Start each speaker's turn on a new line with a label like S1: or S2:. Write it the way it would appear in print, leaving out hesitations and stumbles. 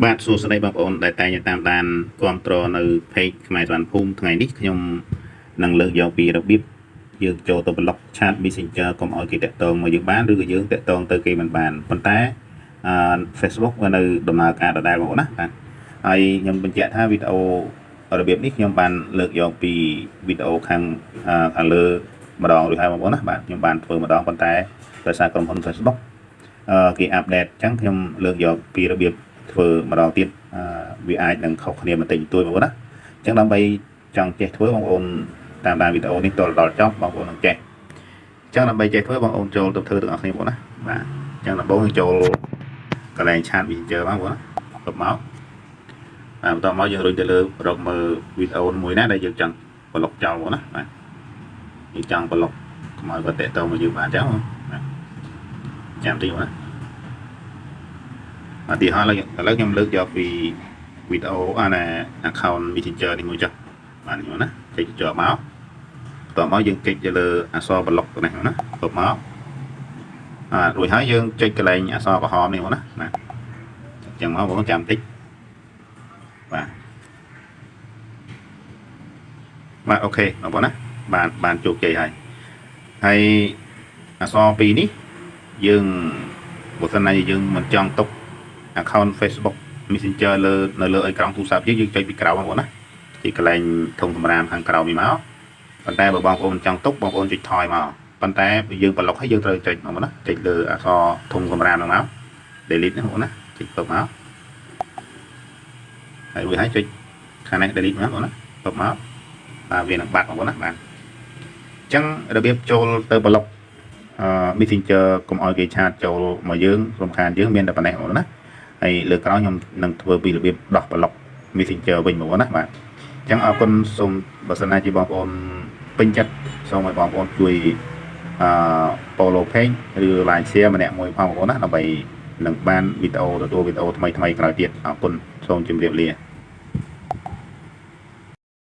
S1: បាទសួស្តីបងប្អូនដែលតែងតាមដានគ្រប់គ្រងនៅ page ខ្មែរស្វ័នភូមិថ្ងៃនេះខ្ញុំនឹងលើកយកពីរបៀបយើងចូលទៅ block chat messenger កុំឲ្យគេតាក់ទងមកយើងបានឬក៏យើងតាក់ទងទៅគេមិនបានប៉ុន្តែFacebook វានៅដំណើរការដដែលបងប្អូនណាបាទហើយខ្ញុំបញ្ជាក់ថាវីដេអូរបៀបនេះខ្ញុំបានលើកយកពីវីដេអូខាងលើម្ដងរួចហើយបងប្អូនណាបាទខ្ញុំបានធ្វើម្ដងប៉ុន្តែដោយសារក្រុមហ៊ុន Facebook គេអាប់ដេតអញ្ចឹងខ្ញុំលើកយកពីរបៀបធ្វើម្ដងទៀតវាអាចនឹងខុសគ្នាបន្តិចបន្តួចបងប្អូនណាអញ្ចឹងដើម្បីចង់ចេះធ្វើបងប្អូនតាមដានវីដេអូនេះដល់ចប់បងប្អូននឹងចេះអញ្ចឹងដើម្បីចេះធ្វើបងប្អូនចូលទៅធ្វើទាំងអស់គ្នាបងប្អូនណាបាទអញ្ចឹងដំបូងយើងចូលកន្លែង chat messenger បងប្អូនណាទៅមកបន្ទាប់មកយើងរុញទៅលើរកមើលវីដេអូមួយណាដែលយើងចង់ប្លុកចោលបងប្អូនណាបាទយើងចង់ប្លុកកុំឲ្យគាត់តាក់ទងមកយើងបានអញ្ចឹងបាទចាំតិចបងប្អូនណាឧទាហរណ៍ឥឡូវខ្ញុំលើកយកពីវីដេអូaccount messenger នេះមួយចុះបាទនេះណាចុចជាប់មកបន្ទាប់មកយើងចុចទៅលើអក្សរ block នេះណាទៅមករួចហើយយើងចុចកន្លែងអក្សរក្រហមនេះណាបាទអញ្ចឹងមកបងចាំតិចបាទអូខេបងប្អូនណាបានជោគជ័យហើយអក្សរពីរនេះយើងបើសិនណាយើងមិនចង់ទុក account Facebook Messenger នៅលើអេក្រង់ទូរស័ព្ទយើងចុចពីក្រៅបងប្អូនណាទីកន្លែងធុងសម្រាមខាងក្រៅនេះមកប៉ុន្តែបើបងប្អូនចង់ទុកបងប្អូនចុចថយមកប៉ុន្តែយើងប្លុកហើយយើងត្រូវចុចបងប្អូនណាចុចលើអក្សរធុងសម្រាមហ្នឹងមក delete ហ្នឹងបងប្អូនណាចុចទៅមកហើយវាឲ្យចុចខាងនេះ delete មកបងប្អូនណាទៅមកបាទវានឹងបាត់បងប្អូនណាបាទអញ្ចឹងរបៀបចូលទៅប្លុកMessenger កុំឲ្យគេឆាតចូលមកយើងរំខានយើងមានតែប៉ុណ្ណេះបងប្អូនណាហើយលើក្រោយខ្ញុំនឹងធ្វើពីរបៀបដោះប្លុក Messenger វិញបងប្អូនណាបាទអញ្ចឹងអរគុណសូមបើសិនណាជាបងប្អូនពេញចិត្តសូមឲ្យបងប្អូនជួយfollow page ឬ like share ម្នាក់មួយផងបងប្អូនណាដើម្បីនឹងបានវីដេអូទទួលវីដេអូថ្មីៗក្រោយទៀតអរគុណសូមជម្រាបលា